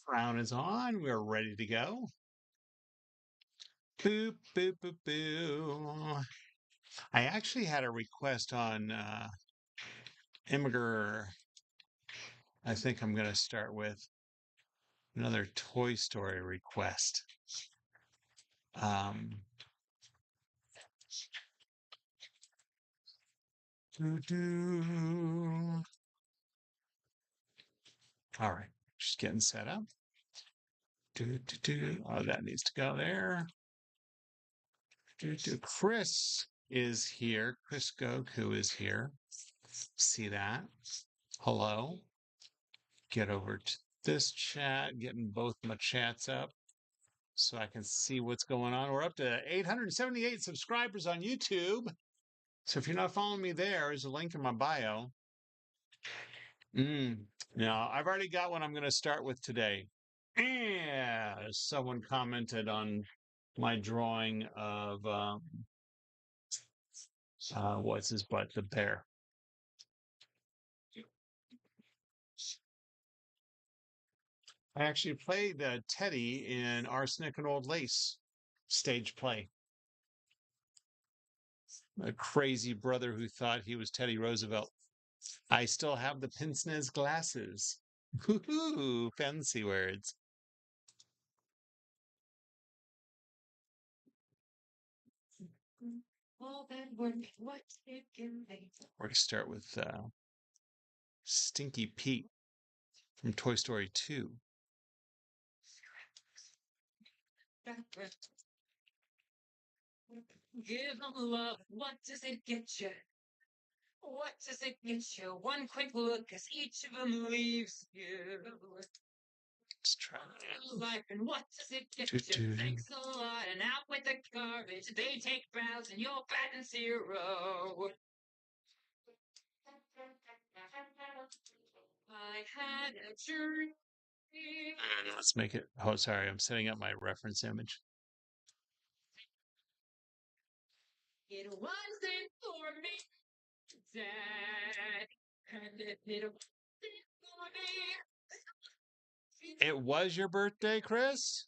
Crown is on. We're ready to go. Boop, boop, boop, boo. I actually had a request on Immigrant. I think I'm going to start with another Toy Story request. Um, doo-doo. All right, just getting set up. Doo-doo-doo. Oh, that needs to go there. Doo-doo. Chris is here. Chris Goku is here. See that? Hello. Get over to this chat, getting both my chats up so I can see what's going on. We're up to 878 subscribers on YouTube. So if you're not following me there's a link in my bio. Now, I've already got one I'm going to start with today. Yeah, someone commented on my drawing of what's his butt, the bear. I actually played Teddy in Arsenic and Old Lace stage play. A crazy brother who thought he was Teddy Roosevelt. I still have the pince-nez glasses. Woohoo! Fancy words. All that work, what it can make. We're going to start with Stinky Pete from Toy Story 2. Give them love, what does it get you? What does it get you? One quick look as each of them leaves you. Let's try life, and what does it get you? Thanks a lot, and out with the garbage. They take bows, and you're batting zero. I had a journey. Let's make it. Oh, sorry, I'm setting up my reference image. It wasn't for me, Dad. And it wasn't for me. It was your birthday, Chris?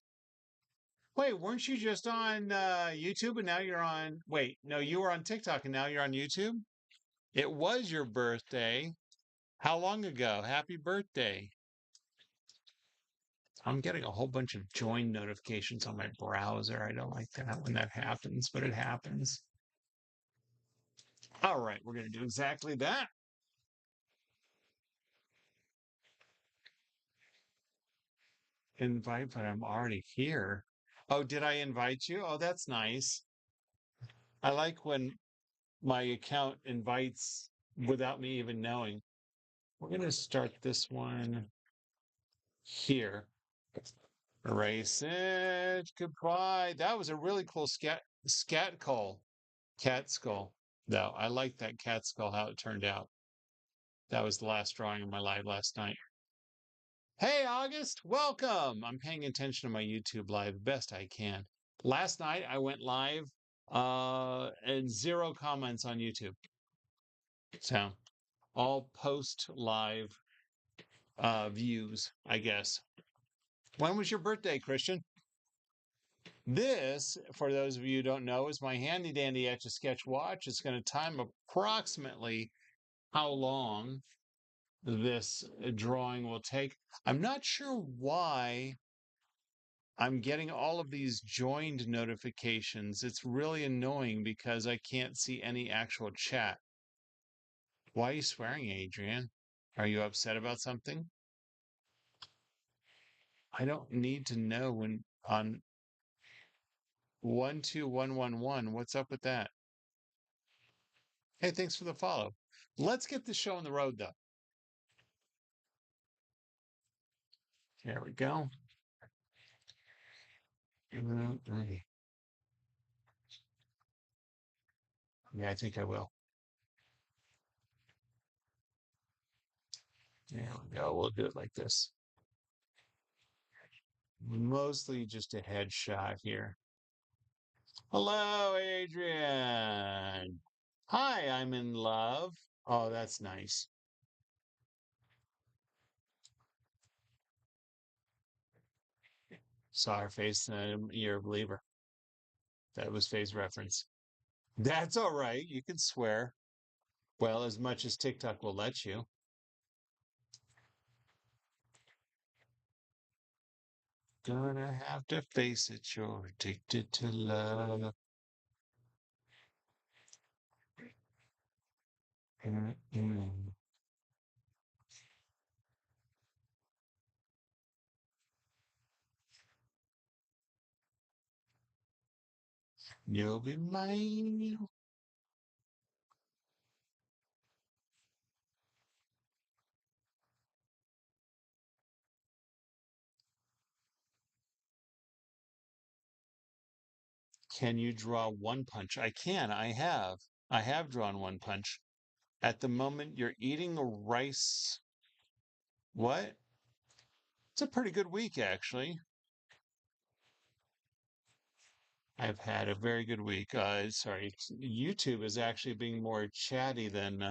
Wait, weren't you just on YouTube and now you're on? Wait, no, you were on TikTok and now you're on YouTube? It was your birthday. How long ago? Happy birthday. I'm getting a whole bunch of join notifications on my browser. I don't like that when that happens, but it happens. All right, we're going to do exactly that. Invite, but I'm already here. Oh, did I invite you? Oh, that's nice. I like when my account invites without me even knowing. We're going to start this one here. Erase it. Goodbye. That was a really cool scat call. Cat skull. No, I like that cat skull, how it turned out. That was the last drawing of my live last night. Hey, August, welcome. I'm paying attention to my YouTube live best I can. Last night I went live and 0 comments on YouTube. So all post live views, I guess. When was your birthday, Christian? This, for those of you who don't know, is my handy dandy Etch A Sketch watch. It's going to time approximately how long this drawing will take. I'm not sure why I'm getting all of these joined notifications. It's really annoying because I can't see any actual chat. Why are you swearing, Adrian? Are you upset about something? I don't need to know when on 12111. What's up with that? Hey, thanks for the follow. Let's get the show on the road, though. There we go. Yeah, I think I will. There we go. We'll do it like this. Mostly just a headshot here. Hello, Adrian. Hi, I'm in love. Oh, that's nice. Saw her face, and you're a believer. That was Faye's reference. That's all right. You can swear. Well, as much as TikTok will let you. Gonna have to face it. You're addicted to love. Mm-mm. You'll be mine. Can you draw one punch? I can. I have. I have drawn one punch. At the moment, you're eating a rice. What? It's a pretty good week, actually. I've had a very good week. Sorry, YouTube is actually being more chatty than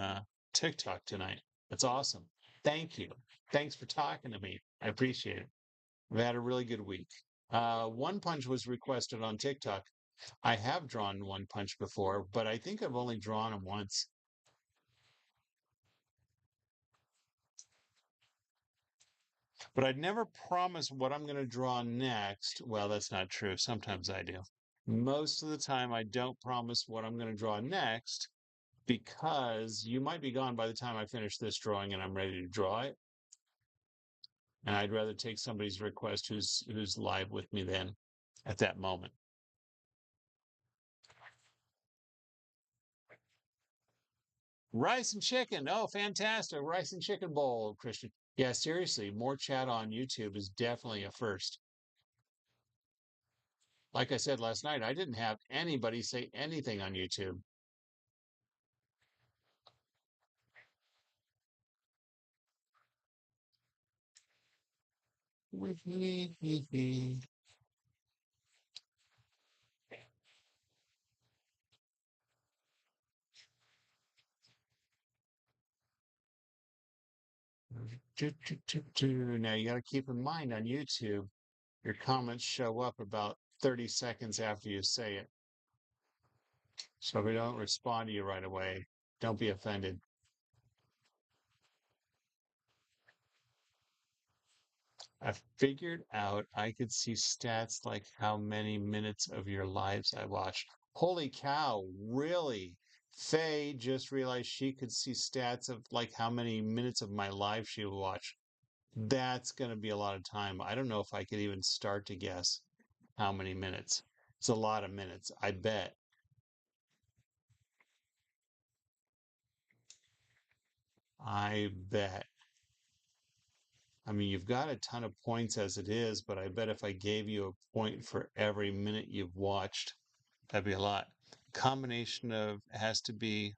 TikTok tonight. That's awesome. Thank you. Thanks for talking to me. I appreciate it. I've had a really good week. One Punch was requested on TikTok. I have drawn One Punch before, but I think I've only drawn him once. But I'd never promise what I'm going to draw next. Well, that's not true. Sometimes I do. Most of the time, I don't promise what I'm going to draw next because you might be gone by the time I finish this drawing and I'm ready to draw it. And I'd rather take somebody's request who's live with me then at that moment. Rice and chicken. Oh, fantastic. Rice and chicken bowl, Christian. Yeah, seriously, more chat on YouTube is definitely a first. Like I said last night, I didn't have anybody say anything on YouTube. Now you got to keep in mind on YouTube, your comments show up about 30 seconds after you say it. So if we don't respond to you right away, don't be offended. I figured out I could see stats like how many minutes of your lives I watched. Holy cow, really? Faye just realized she could see stats of like how many minutes of my life she watched. That's going to be a lot of time. I don't know if I could even start to guess how many minutes. It's a lot of minutes, I bet. I bet. I mean, you've got a ton of points as it is, but I bet if I gave you a point for every minute you've watched, that'd be a lot. Combination of has to be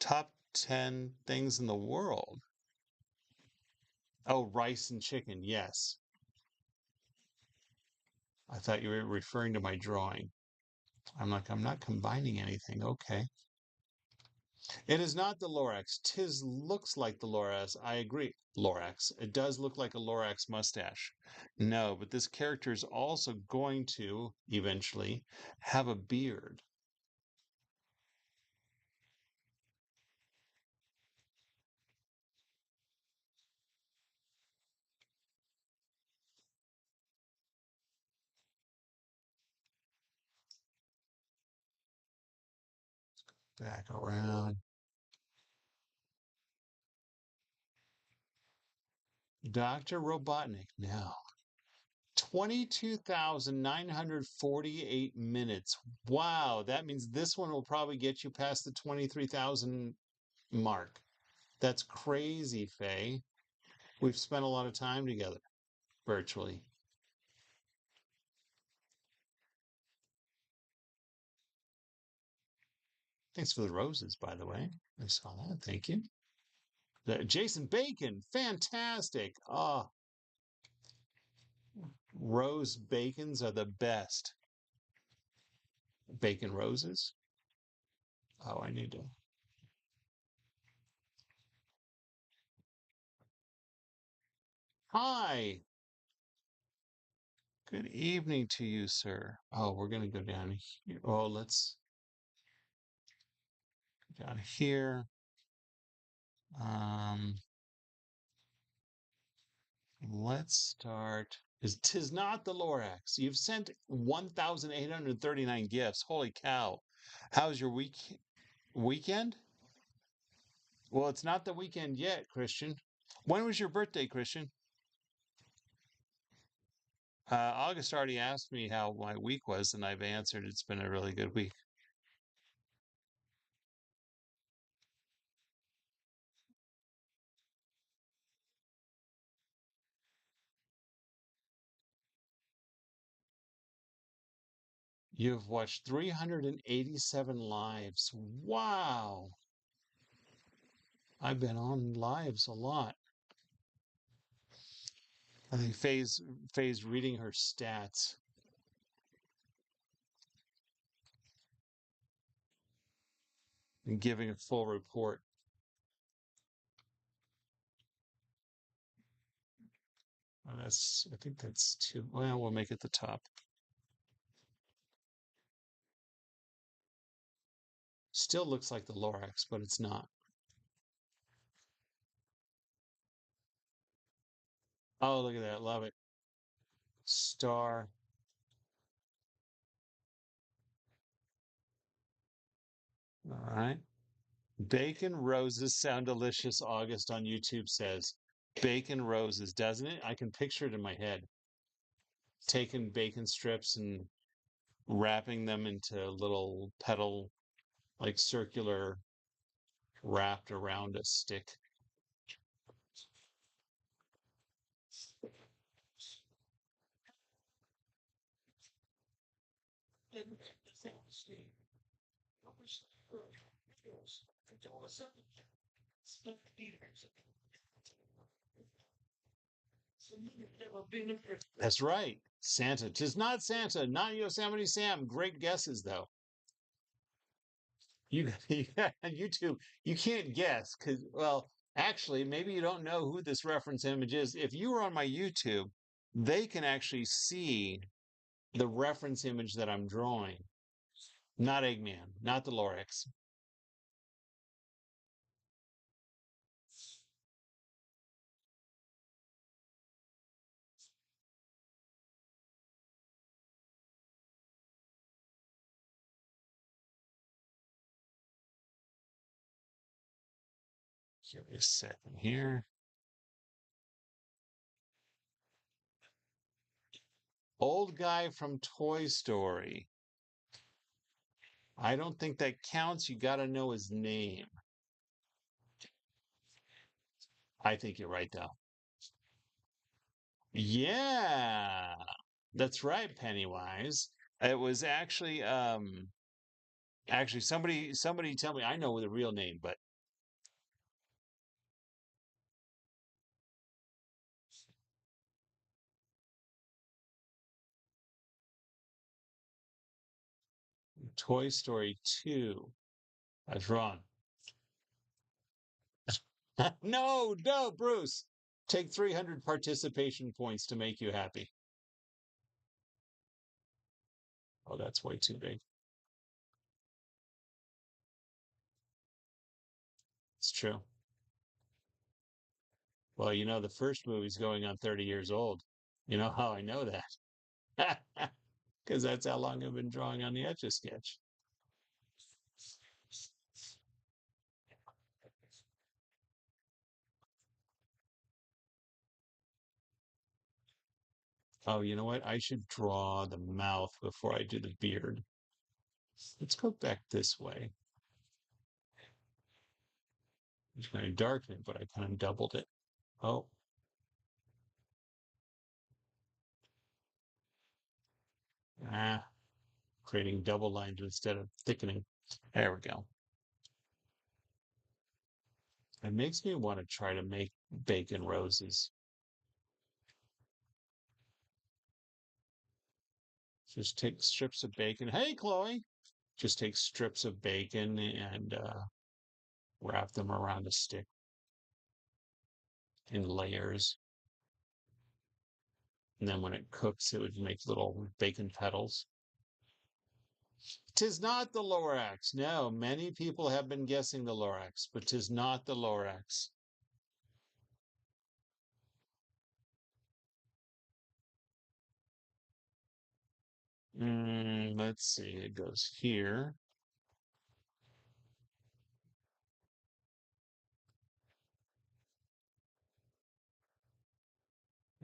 top 10 things in the world. Oh, rice and chicken. Yes. I thought you were referring to my drawing. I'm like, I'm not combining anything. Okay. It is not the Lorax. Tis looks like the Lorax. I agree. Lorax. It does look like a Lorax mustache. No, but this character is also going to eventually have a beard. Back around. Dr. Robotnik now. 22,948 minutes. Wow, that means this one will probably get you past the 23,000 mark. That's crazy, Faye. We've spent a lot of time together virtually. Thanks for the roses, by the way. I saw that. Thank you. Jason Bacon, fantastic. Ah, rose bacons are the best. Bacon roses. Oh, I need to. Hi. Good evening to you, sir. Oh, we're gonna go down here. Oh, let's go down here. Um, let's start. Is tis not the Lorax. You've sent 1,839 gifts. Holy cow! How's your weekend? Well, it's not the weekend yet, Christian. When was your birthday, Christian? August already asked me how my week was, and I've answered it's been a really good week. You've watched 387 lives. Wow. I've been on lives a lot. I think Faye's reading her stats and giving a full report. I think that's two. Well, we'll make it the top. Still looks like the Lorax, but it's not. Oh, look at that. Love it. Star. All right. Bacon roses sound delicious, August on YouTube says. Bacon roses, doesn't it? I can picture it in my head. Taking bacon strips and wrapping them into little petal, like circular, wrapped around a stick. That's right. Santa. Tis not Santa, not Yosemite Sam. Great guesses, though. You, YouTube, you can't guess because, well, actually, maybe you don't know who this reference image is. If you were on my YouTube, they can actually see the reference image that I'm drawing. Not Eggman, not the Lorax. Give me a second here. Old guy from Toy Story. I don't think that counts. You got to know his name. I think you're right, though. Yeah, that's right, Pennywise. It was actually somebody tell me I know the real name, but Toy Story 2. That's wrong. No, no, Bruce. Take 300 participation points to make you happy. Oh, that's way too big. It's true. Well, the first movie's going on 30 years old. You know how I know that? Because that's how long I've been drawing on the Etch A Sketch. Oh, you know what? I should draw the mouth before I do the beard. Let's go back this way. It's going to darken it, but I kind of doubled it. Oh, ah, creating double lines instead of thickening. There we go. It makes me want to try to make bacon roses. Just take strips of bacon. Hey, Chloe. Just take strips of bacon and wrap them around a stick in layers. And then when it cooks, it would make little bacon petals. Tis not the Lorax. No, many people have been guessing the Lorax, but tis not the Lorax. Let's see. It goes here.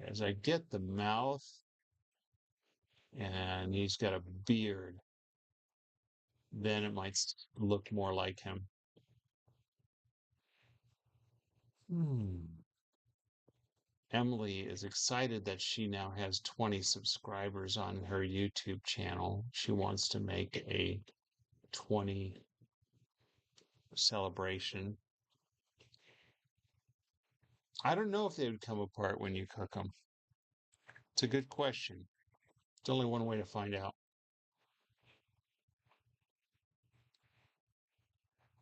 As I get the mouth, and he's got a beard, then it might look more like him. Hmm. Emily is excited that she now has 20 subscribers on her YouTube channel. She wants to make a 20 celebration. I don't know if they would come apart when you cook them. It's a good question. It's only one way to find out.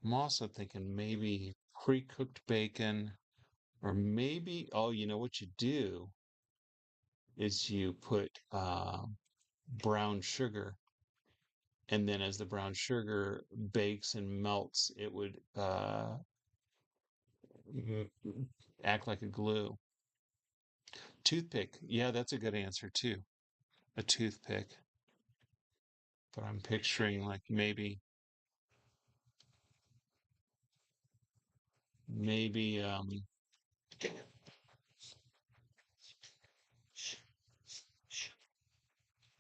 I'm also thinking maybe pre-cooked bacon, or maybe, oh, you know what you do is you put brown sugar, and then as the brown sugar bakes and melts, it would act like a glue. Toothpick. Yeah, that's a good answer too. A toothpick. But I'm picturing like maybe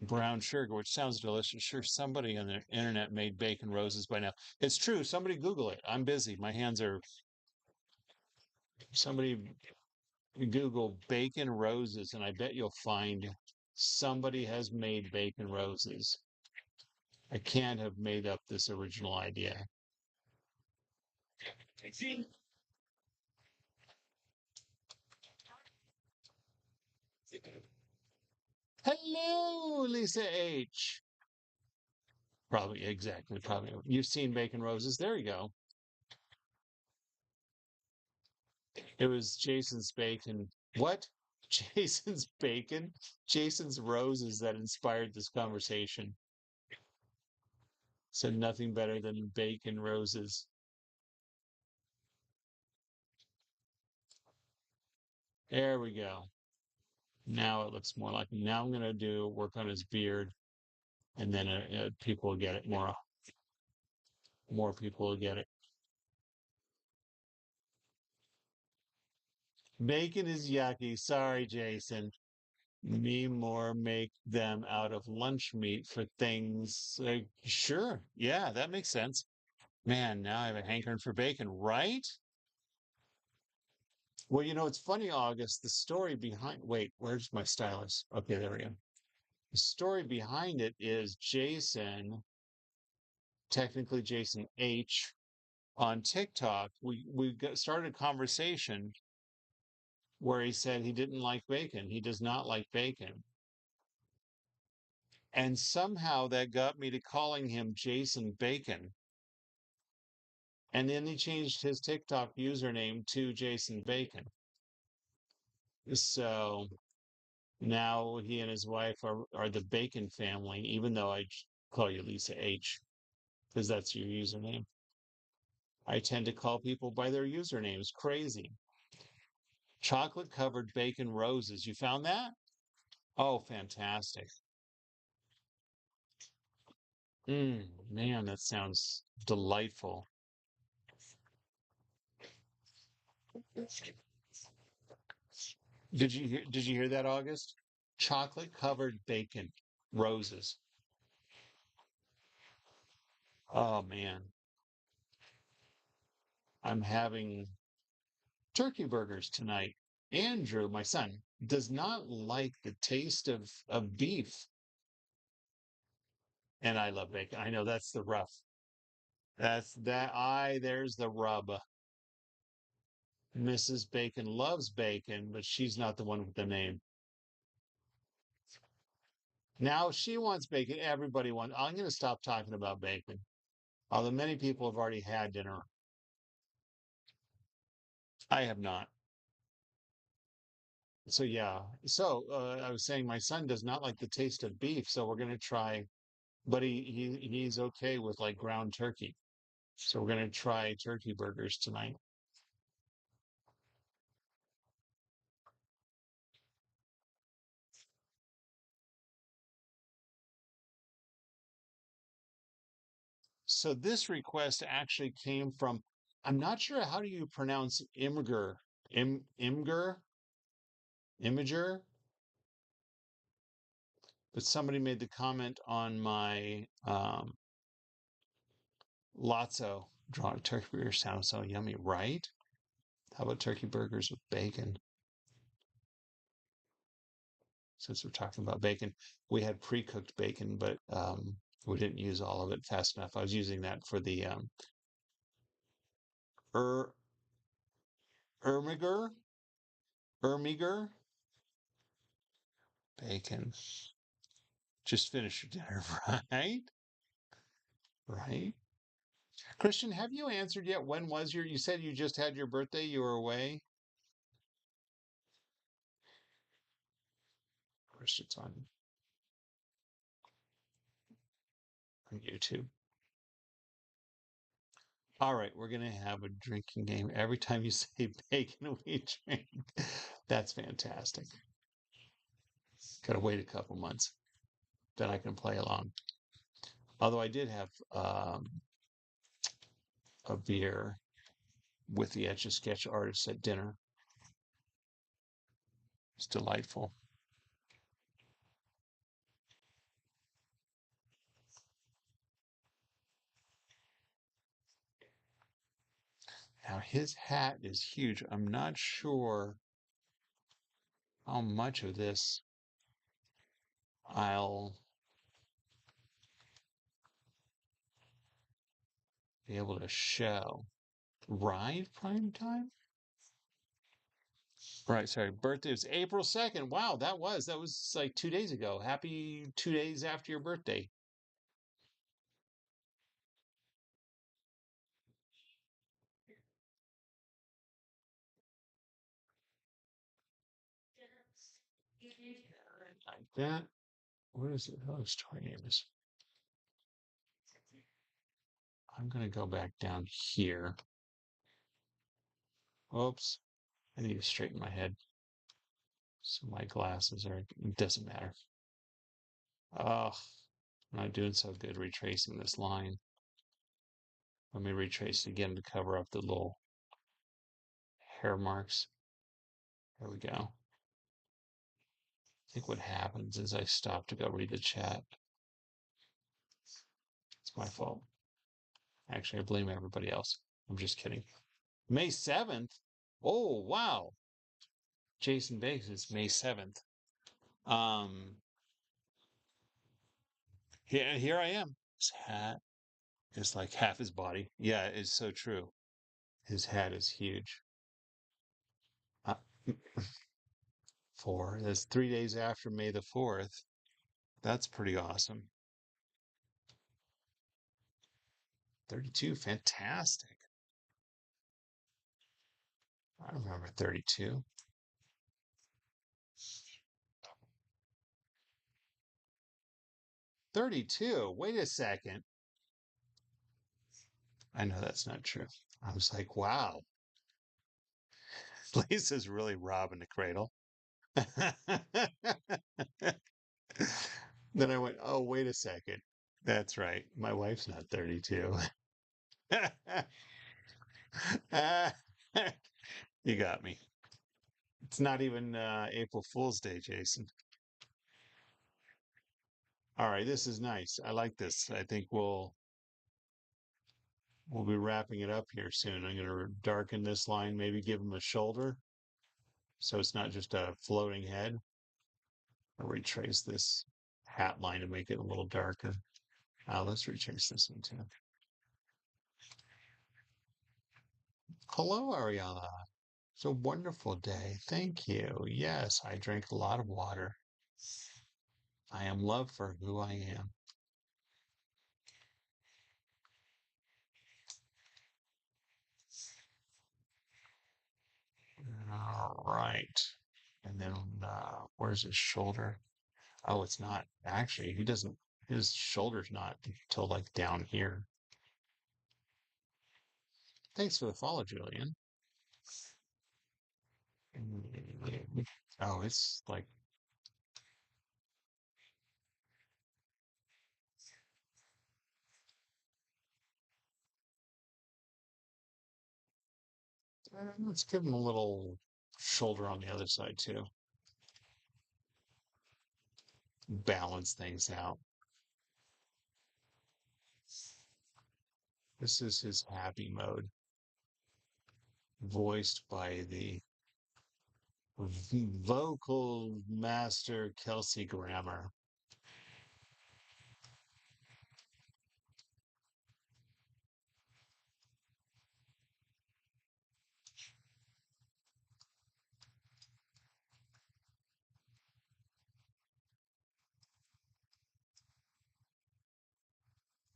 brown sugar, which sounds delicious. Sure, somebody on the internet made bacon roses by now. It's true. Somebody Google it. I'm busy. My hands are. Somebody Google bacon roses, and I bet you'll find somebody has made bacon roses. I can't have made up this original idea. Hello, Lisa H. Probably, exactly. Probably. You've seen bacon roses. There you go. It was Jason's bacon. What? Jason's bacon? Jason's roses that inspired this conversation. Said nothing better than bacon roses. There we go. Now it looks more like. Now I'm gonna do work on his beard, and then people will get it more. More people will get it. Bacon is yucky. Sorry, Jason. Me more make them out of lunch meat for things. Sure. Yeah, that makes sense. Man, now I have a hankering for bacon, right? Well, it's funny, August. The story behind. Wait, where's my stylus? Okay, there we go. The story behind it is Jason, technically Jason H, on TikTok. Started a conversation where he said he didn't like bacon. He does not like bacon. And somehow that got me to calling him Jason Bacon. And then he changed his TikTok username to Jason Bacon. So now he and his wife are the Bacon family, even though call you Lisa H, because that's your username. I tend to call people by their usernames. Crazy. Chocolate covered bacon roses. You found that? Oh, fantastic. Man, that sounds delightful. Did you hear that, August? Chocolate covered bacon roses. Oh man, I'm having turkey burgers tonight. Andrew, my son, does not like the taste of beef, and I love bacon. I know that's the rough. That's that I there's the rub. Mrs. Bacon loves bacon, but she's not the one with the name. Now she wants bacon. Everybody wants. I'm going to stop talking about bacon. Although many people have already had dinner. I have not. So yeah. So I was saying my son does not like the taste of beef, so we're gonna try. But he's okay with like ground turkey. So we're gonna try turkey burgers tonight. So this request actually came from. I'm not sure how do you pronounce Imgur. Imgur? Imager? But somebody made the comment on my Lotso drawing turkey burgers sound so yummy, right? How about turkey burgers with bacon? Since we're talking about bacon, we had pre-cooked bacon, but we didn't use all of it fast enough. I was using that for the er, ermiger, ermiger bacon. Just finish your dinner, right? Right. Christian, have you answered yet? When was your? You said you just had your birthday. You were away. Christian's on YouTube. All right, we're gonna have a drinking game. Every time you say bacon, we drink. That's fantastic. Gotta wait a couple months, then I can play along. Although I did have a beer with the Etch A Sketch artists at dinner. It's delightful. Now his hat is huge. I'm not sure how much of this I'll be able to show. Ride prime time? Right, sorry. Birthday was April 2nd. Wow, that was like 2 days ago. Happy 2 days after your birthday. Like that. What is it? Oh, story name is. I'm gonna go back down here. Oops. I need to straighten my head. So my glasses are, it doesn't matter. Oh, I'm not doing so good retracing this line. Let me retrace it again to cover up the little hair marks. There we go. I think what happens is I stop to go read the chat. It's my fault. Actually, I blame everybody else. I'm just kidding. May 7th? Oh, wow. Jason Biggs is May 7th. Um, here I am. His hat is like half his body. Yeah, it's so true. His hat is huge. Uh, 4. That's 3 days after May the 4th. That's pretty awesome. 32, fantastic. I remember 32. 32. Wait a second. I know that's not true. I was like, wow, Lisa's really robbing the cradle. Then I went, oh, wait a second. That's right. My wife's not 32. You got me. It's not even April Fool's Day, Jason. All right, this is nice. I like this. I think we'll be wrapping it up here soon. I'm going to darken this line, maybe give him a shoulder so it's not just a floating head. I'll retrace this hat line to make it a little darker. Let's retrace this one too. Hello, Ariana. It's a wonderful day. Thank you. Yes, I drink a lot of water. I am loved for who I am. All right. And then where's his shoulder? Oh, it's not. Actually, he doesn't, his shoulder's not until like down here. Thanks for the follow, Julian. Oh, it's like, let's give him a little shoulder on the other side too. Balance things out. This is his happy mode, voiced by the vocal master Kelsey Grammer.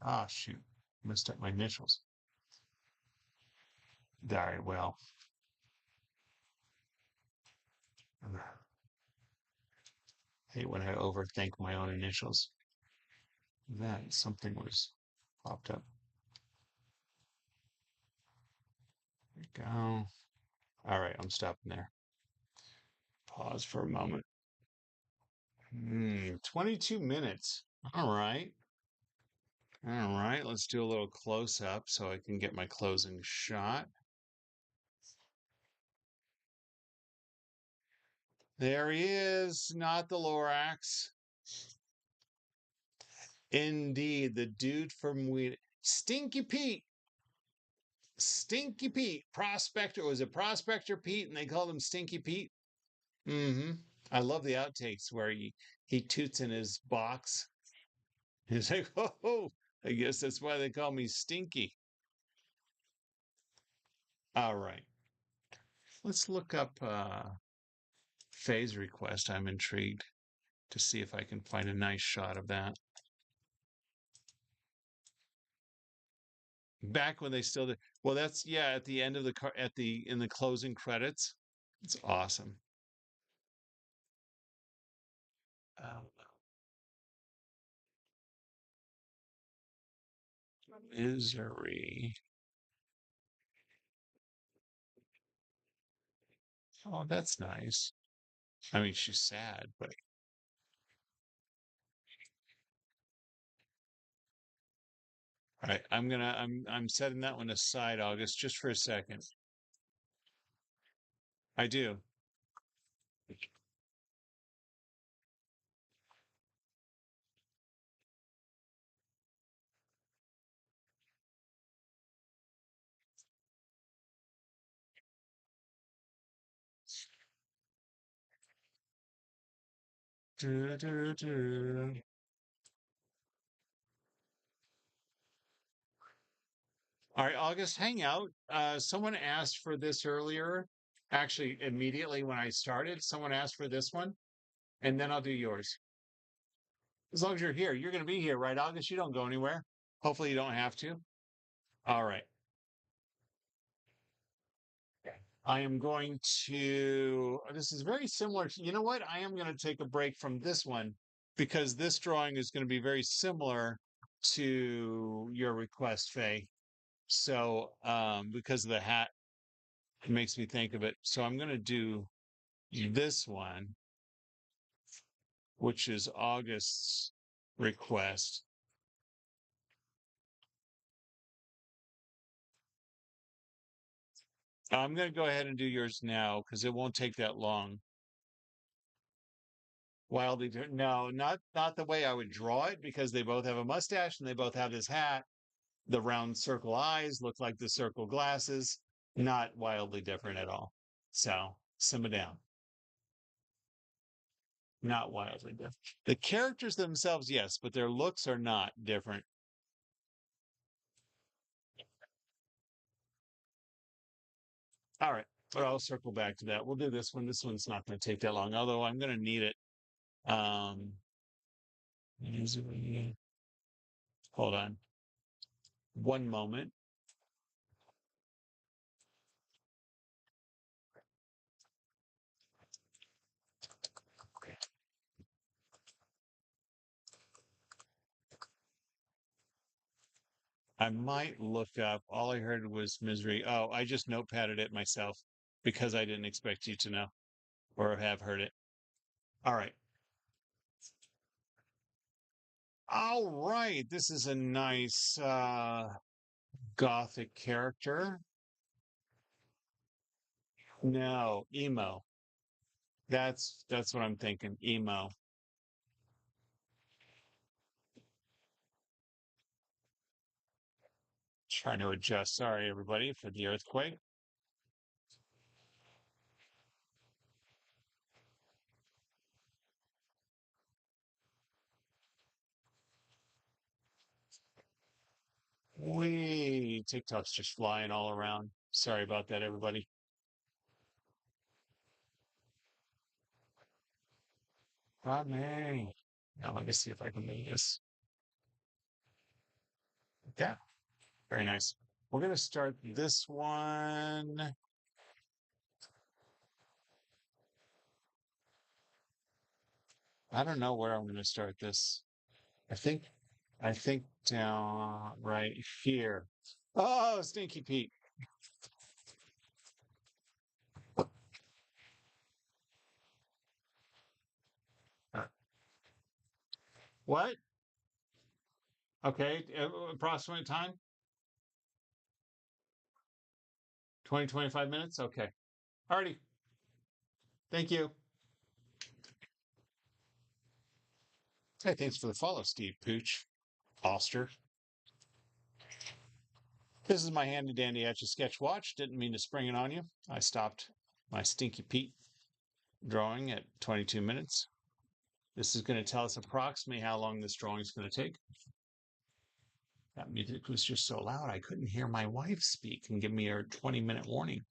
Ah, shoot. Messed up my initials. All right, well, I hate when I overthink my own initials. That something was popped up. There we go. All right, I'm stopping there. Pause for a moment. 22 minutes. All right. All right, let's do a little close up so I can get my closing shot. There he is, not the Lorax. Indeed, the dude from Weed. Stinky Pete. Stinky Pete. Prospector. Was it Prospector Pete and they called him Stinky Pete? Mm-hmm. I love the outtakes where he toots in his box. He's like, oh, I guess that's why they call me Stinky. All right. Let's look up phase request. I'm intrigued to see if I can find a nice shot of that. Back when they still did. Well, that's yeah, at the end of the car at the in the closing credits. It's awesome. Um, Misery. Oh, that's nice. I mean, she's sad, but all right, I'm setting that one aside, August, just for a second. I do. Du, du, du. All right, August, hang out. Someone asked for this earlier. Actually, immediately when I started, someone asked for this one, and then I'll do yours. As long as you're here, you're going to be here, right, August? You don't go anywhere. Hopefully, you don't have to. All right. I am going to, this is very similar to, you know what? I am going to take a break from this one because this drawing is going to be very similar to your request, Faye. So, because of the hat, it makes me think of it. So I'm going to do this one, which is August's request. I'm going to go ahead and do yours now because it won't take that long. Wildly different. No, not the way I would draw it because they both have a mustache and they both have this hat. The round circle eyes look like the circle glasses. Not wildly different at all. So simmer down. Not wildly different. The characters themselves, yes, but their looks are not different. All right, but I'll circle back to that. We'll do this one. This one's not going to take that long, although I'm going to need it. Um, hold on one moment. I might look up. All I heard was misery. Oh, I just notepadded it myself because I didn't expect you to know or have heard it. All right. All right. This is a nice gothic character. No, emo. That's what I'm thinking. Emo. Trying to adjust. Sorry, everybody, for the earthquake. Wee, TikTok's just flying all around. Sorry about that, everybody. God, man. Now let me see if I can make this. Yeah, very nice. We're gonna start this one. I don't know where I'm gonna start this. I think I think down right here. Oh, Stinky Pete. What? Okay, approximate time? 20, 25 minutes? Okay. Alrighty. Thank you. Hey, thanks for the follow, Steve Pooch. Oster. This is my handy dandy Etch A Sketch watch. Didn't mean to spring it on you. I stopped my Stinky Pete drawing at 22 minutes. This is going to tell us approximately how long this drawing is going to take. That music was just so loud I couldn't hear my wife speak and give me her 20-minute warning.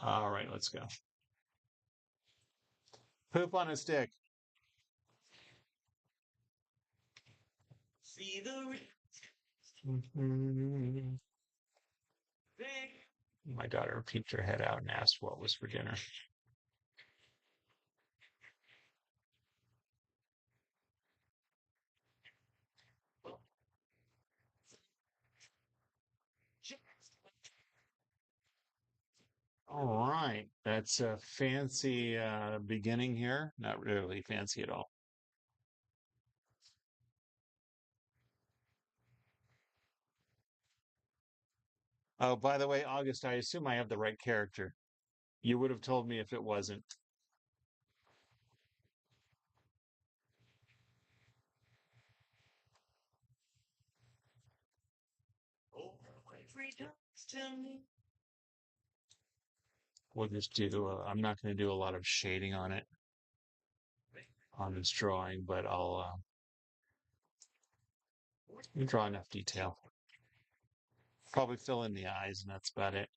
All right, let's go. Poop on a stick. See the My daughter peeked her head out and asked what was for dinner. All right, that's a fancy beginning here. Not really fancy at all. Oh, by the way, August, I assume I have the right character. You would have told me if it wasn't. We'll just do, I'm not going to do a lot of shading on it, on this drawing, but I'll draw enough detail. Probably fill in the eyes, and that's about it.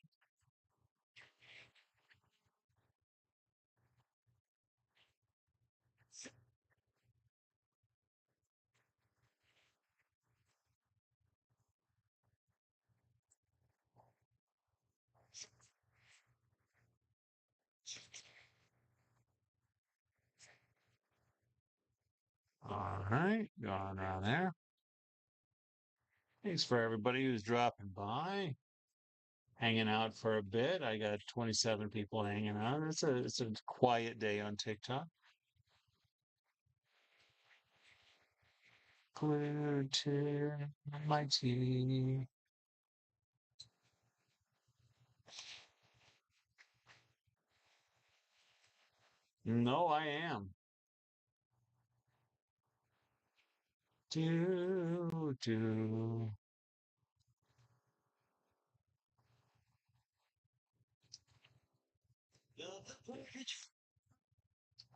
All right, going around there. Thanks for everybody who's dropping by, hanging out for a bit. I got 27 people hanging out. It's a quiet day on TikTok. Glued to my TV. No, I am. Do.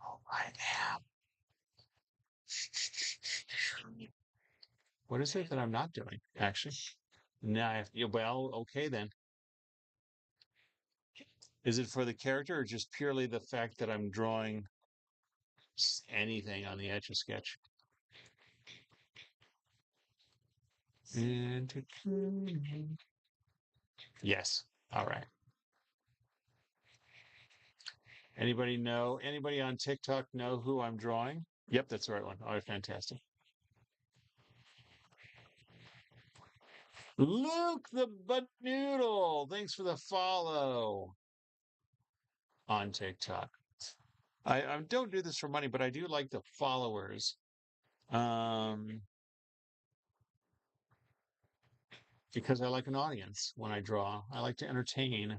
Oh, I am. What is it that I'm not doing, actually? No, yeah, well, okay then. Is it for the character or just purely the fact that I'm drawing anything on the Etch A Sketch? Yes. All right. Anybody on TikTok know who I'm drawing? Yep, that's the right one. Oh, fantastic. Luke the Butt Noodle. Thanks for the follow on TikTok. I don't do this for money, but I do like the followers. Um, because I like an audience when I draw. I like to entertain.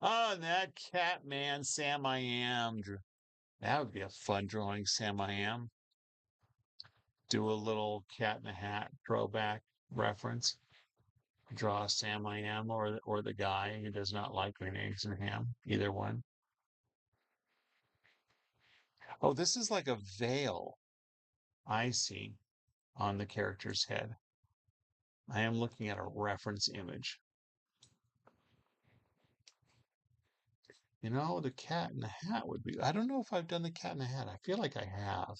Oh, and that cat man, Sam I Am. That would be a fun drawing, Sam I Am. Do a little cat in the hat throwback reference. Draw Sam I Am or the guy who does not like green eggs and ham. Either one. Oh, this is like a veil I see on the character's head. I am looking at a reference image. You know, the cat in the hat would be. I don't know if I've done the cat in the hat. I feel like I have,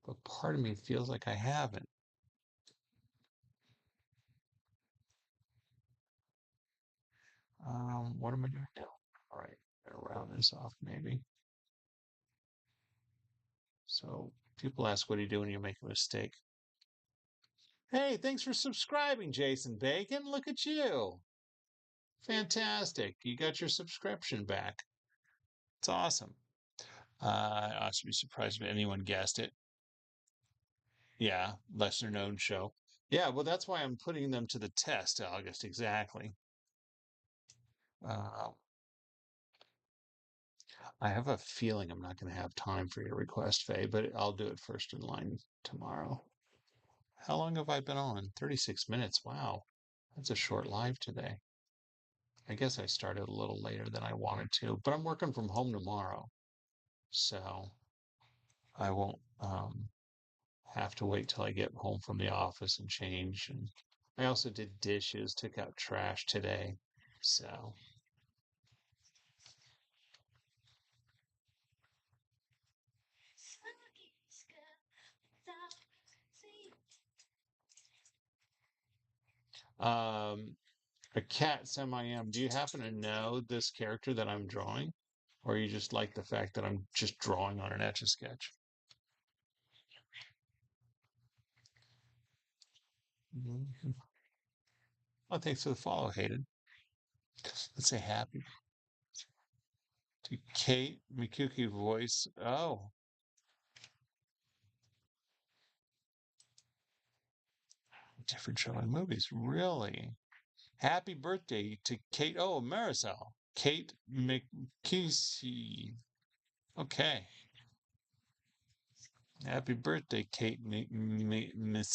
but part of me feels like I haven't. What am I doing now? All right, gotta round this off maybe. So people ask, what do you do when you make a mistake? Hey, thanks for subscribing, Jason Bacon. Look at you. Fantastic. You got your subscription back. It's awesome. I also be surprised if anyone guessed it. Yeah, lesser known show. Yeah, well, that's why I'm putting them to the test, August. Exactly. Uh, I have a feeling I'm not going to have time for your request, Faye, but I'll do it first in line tomorrow. How long have I been on? 36 minutes. Wow. That's a short live today. I guess I started a little later than I wanted to, but I'm working from home tomorrow. So I won't have to wait till I get home from the office and change. And I also did dishes, took out trash today. So, um, a cat semi-am. Do you happen to know this character that I'm drawing? Or you just like the fact that I'm just drawing on an Etch A Sketch? Mhm. Oh, thanks for the follow, Hayden. Let's say happy to Kate Mikuki voice. Oh, different show and movies. Really? Happy birthday to Kate. Oh, Marisol. Kate McKesey. Okay. Happy birthday, Kate Missisi.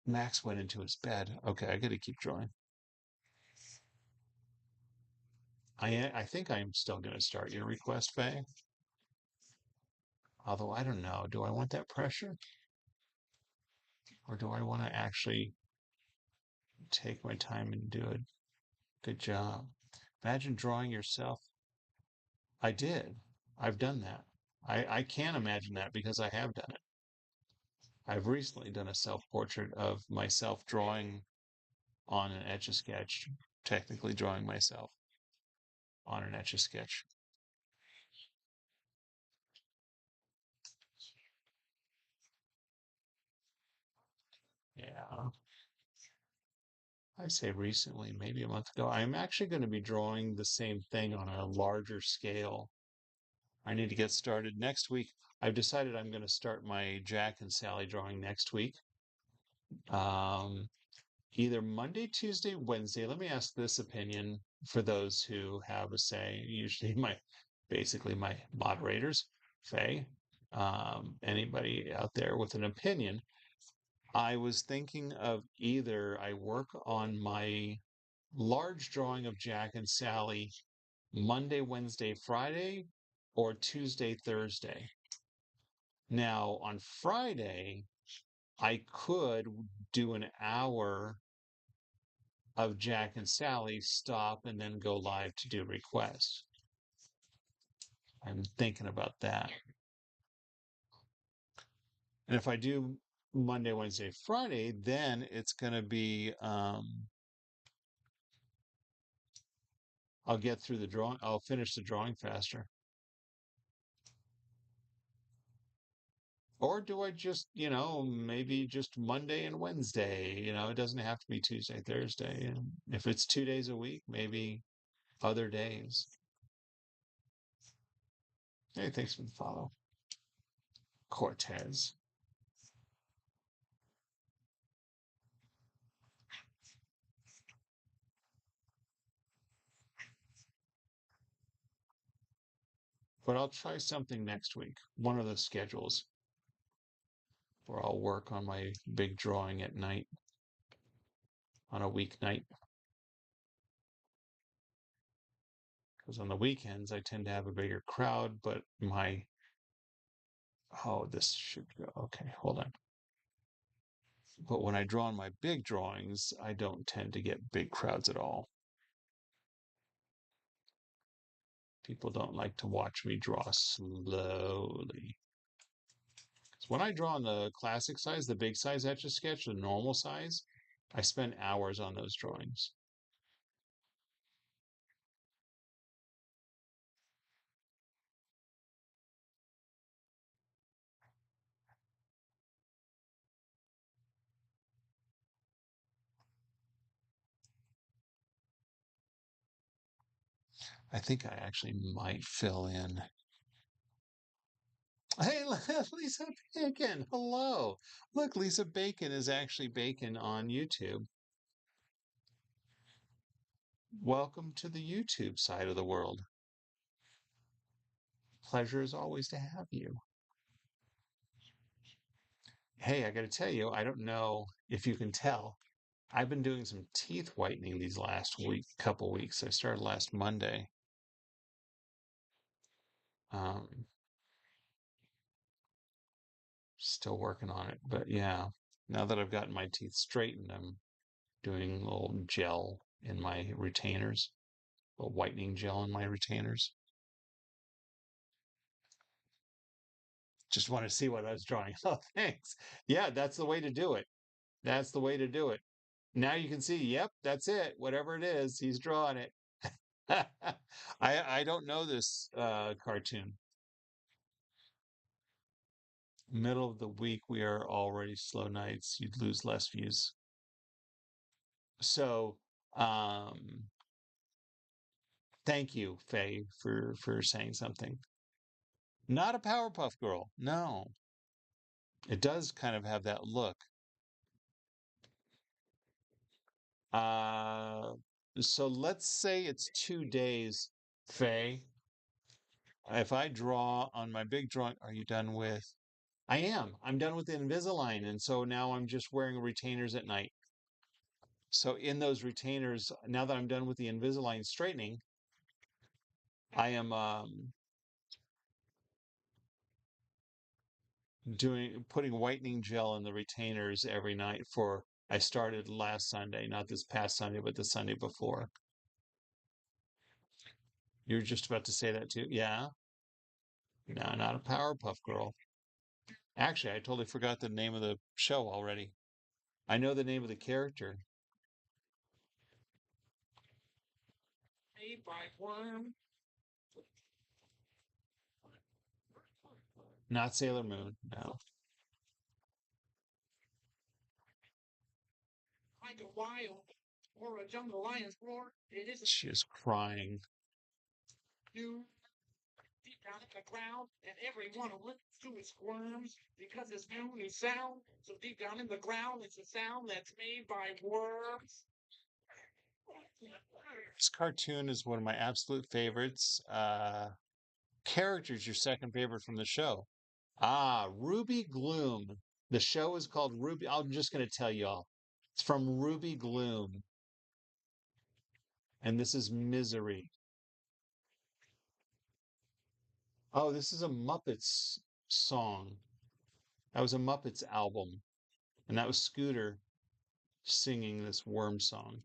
Max went into his bed. Okay, I gotta keep drawing. I think I'm still gonna start your request, Faye. Although I don't know. Do I want that pressure? Or do I want to actually take my time and do a good job? Imagine drawing yourself. I did. I've done that. I can imagine that because I have done it. I've recently done a self portrait of myself drawing on an Etch A Sketch, technically drawing myself on an Etch A Sketch. Yeah. I say recently, maybe a month ago. I'm actually going to be drawing the same thing on a larger scale. I need to get started next week. I've decided I'm going to start my Jack and Sally drawing next week. Um, Either Monday, Tuesday, Wednesday. Let me ask this opinion for those who have a say. Usually, basically my moderators, Faye, anybody out there with an opinion. I was thinking of either I work on my large drawing of Jack and Sally Monday, Wednesday, Friday, or Tuesday, Thursday. Now, on Friday, I could do an hour of Jack and Sally, stop, and then go live to do requests. I'm thinking about that. And if I do Monday, Wednesday, Friday, then it's going to be, I'll get through the drawing, I'll finish the drawing faster. Or do I just, maybe just Monday and Wednesday? It doesn't have to be Tuesday, Thursday. And if it's 2 days a week, maybe other days. Hey, thanks for the follow. Cortez. But I'll try something next week. One of the schedules where I'll work on my big drawing at night on a weeknight. Because on the weekends, I tend to have a bigger crowd, but this should go. Okay, hold on. But when I draw on my big drawings, I don't tend to get big crowds at all. People don't like to watch me draw slowly. When I draw on the classic size, the big size Etch A Sketch, the normal size, I spend hours on those drawings. I think I actually might fill in. Hey, Lisa Bacon. Hello. Look, Lisa Bacon is actually Bacon on YouTube. Welcome to the YouTube side of the world. Pleasure is always to have you. Hey, I got to tell you, I don't know if you can tell. I've been doing some teeth whitening these last couple weeks. I started last Monday. Um, Still working on it, but yeah, now that I've gotten my teeth straightened, I'm doing a little gel in my retainers, a whitening gel in my retainers. Just want to see what I was drawing. Oh, thanks. Yeah, that's the way to do it. That's the way to do it. Now you can see, yep, that's it. Whatever it is, he's drawing it. I don't know this cartoon. Middle of the week, we are already slow nights. You'd lose less views. So, um, thank you, Faye, for saying something. Not a Powerpuff Girl. No, it does kind of have that look. Uh, so let's say it's 2 days, Faye. If I draw on my big drawing, are you done with? I am. I'm done with the Invisalign, and so now I'm just wearing retainers at night. So in those retainers, now that I'm done with the Invisalign straightening, I am putting whitening gel in the retainers every night for. I started last Sunday, not this past Sunday, but the Sunday before. You're just about to say that too? Yeah. No, not a Powerpuff Girl. Actually, I totally forgot the name of the show already. I know the name of the character. Not Sailor Moon. No. Like a wild or a jungle lion's roar. It is. She is crying. You deep down in the ground, and every one of it squirms because it's new sound. So deep down in the ground, it's a sound that's made by worms. This cartoon is one of my absolute favorites. Character's your second favorite from the show. Ruby Gloom. The show is called Ruby. I'm just going to tell you all. It's from Ruby Gloom. And this is Misery. Oh, this is a Muppets song. That was a Muppets album. And that was Scooter singing this worm song.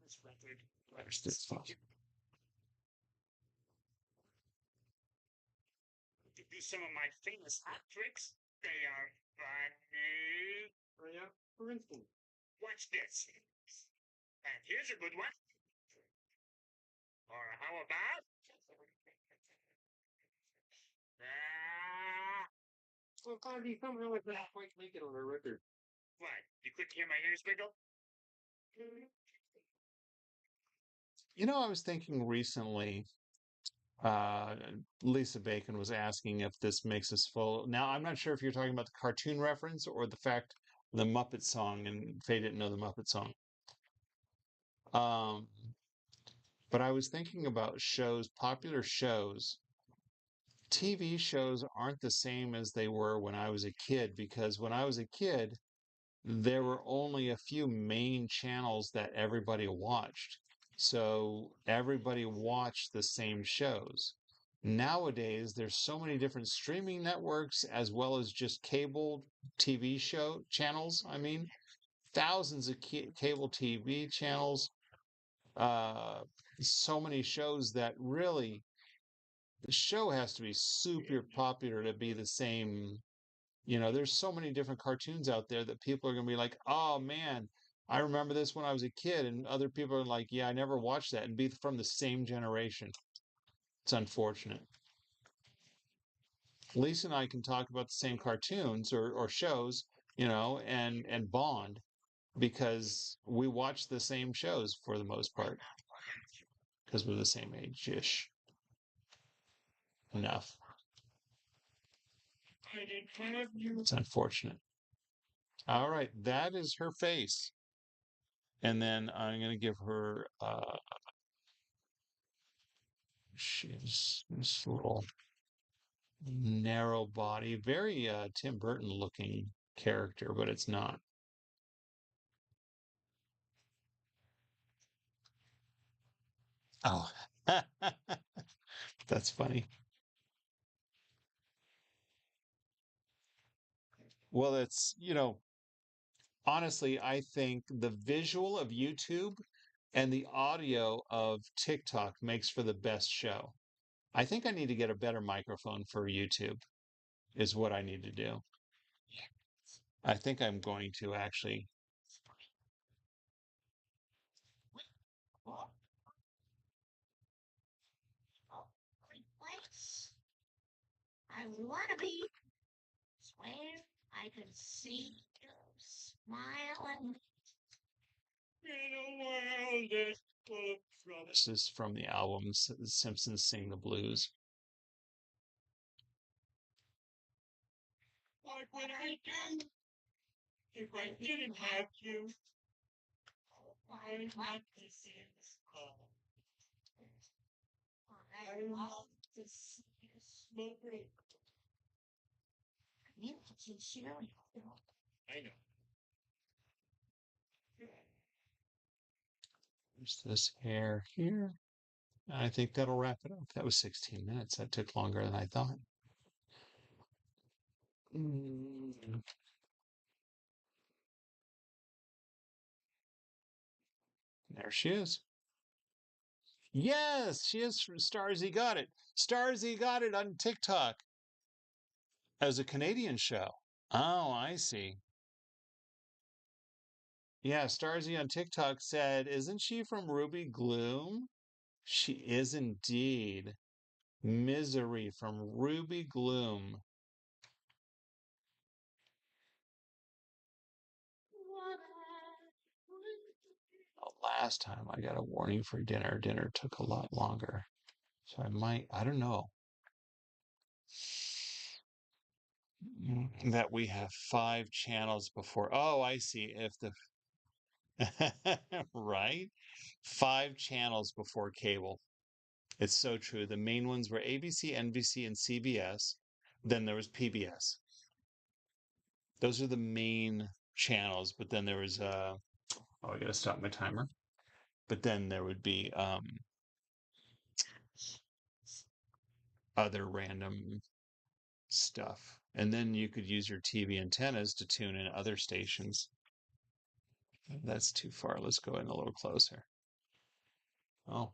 This record. Where's this song? To do some of my famous hot tricks. They are funny. Oh, yeah? For instance, watch this. And here's a good one. Or how about Well, Fonzie, somehow it's not quite making on our record. What? You couldn't hear my ears wiggle? I was thinking recently, uh, Lisa Bacon was asking if this makes us full. Now, I'm not sure if you're talking about the cartoon reference or the fact the Muppet song, and Faye didn't know the Muppet song. Um, but I was thinking about shows, popular shows. TV shows aren't the same as they were when I was a kid because when I was a kid, there were only a few main channels that everybody watched. So everybody watched the same shows. Nowadays, there's so many different streaming networks as well as just cable TV show channels. I mean, thousands of cable TV channels, uh, so many shows that really the show has to be super popular to be the same. There's so many different cartoons out there that people are going to be like, oh man, I remember this when I was a kid. And other people are like, yeah, I never watched that and be from the same generation. It's unfortunate. Lisa and I can talk about the same cartoons or shows, and bond because we watch the same shows for the most part because we're the same age-ish. Enough. It's unfortunate. All right, that is her face. And then I'm going to give her, she's this little narrow body, very Tim Burton looking character, but it's not. Oh, that's funny. Well, honestly, I think the visual of YouTube and the audio of TikTok makes for the best show. I think I need to get a better microphone for YouTube, is what I need to do. I think I'm going to actually. I want to be where I can see you smiling. This is from the album The Simpsons Sing the Blues. What would I do if I didn't have you? I like this is I love to see you smoking. You can share it. I know. There's this hair here. I think that'll wrap it up. That was 16 minutes. That took longer than I thought. Mm. There she is. Yes, she is from Starzy Got It. Starzy Got It on TikTok as a Canadian show. Oh, I see. Yeah, Starzy on TikTok said, isn't she from Ruby Gloom? She is indeed. Misery from Ruby Gloom. Last time I got a warning for dinner. Dinner took a lot longer. So I don't know. That we have 5 channels before. Oh, I see. If the right? 5 channels before cable. It's so true. The main ones were ABC, NBC, and CBS. Then there was PBS. Those are the main channels. But then there was oh, I gotta stop my timer. But then there would be other random stuff. And then you could use your TV antennas to tune in other stations. That's too far. Let's go in a little closer. Oh,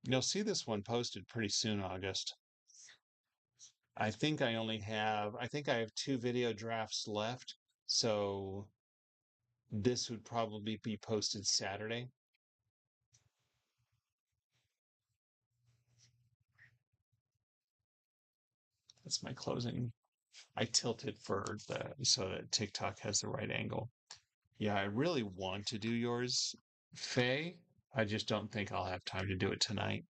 you'll see this one posted pretty soon, August. I think I have 2 video drafts left. So this would probably be posted Saturday. That's my closing. I tilted for the so that TikTok has the right angle. Yeah, I really want to do yours, Faye. I just don't think I'll have time to do it tonight.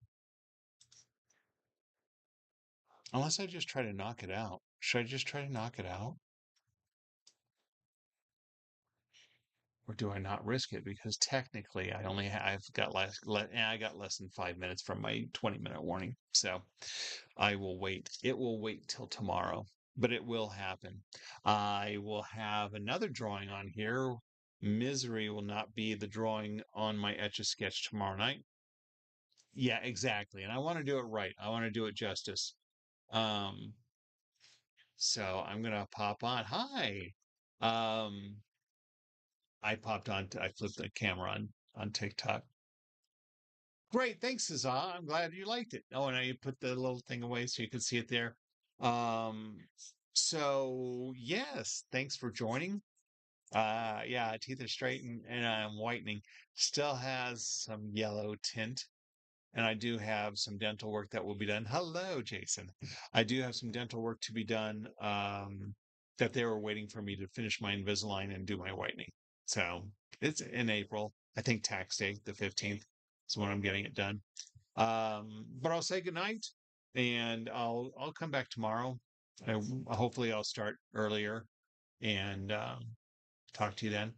Unless I just try to knock it out. Should I just try to knock it out? Or do I not risk it? Because technically I've got I got less than 5 minutes from my 20-minute warning. So I will wait. It will wait till tomorrow, but it will happen. I will have another drawing on here. Misery will not be the drawing on my Etch A Sketch tomorrow night. Yeah, exactly. And I want to do it right. I want to do it justice. Um, so I'm gonna pop on. Hi. Um, I popped on. I flipped the camera on TikTok. Great, thanks, Azah. I'm glad you liked it. Oh, and I put the little thing away so you can see it there. Um, so yes, thanks for joining. Yeah, teeth are straight and I'm whitening. Still has some yellow tint. And I do have some dental work that will be done. Hello, Jason. I do have some dental work to be done that they were waiting for me to finish my Invisalign and do my whitening. So it's in April. I think tax day, the 15th, is when I'm getting it done. But I'll say goodnight and I'll come back tomorrow. Hopefully I'll start earlier and talk to you then.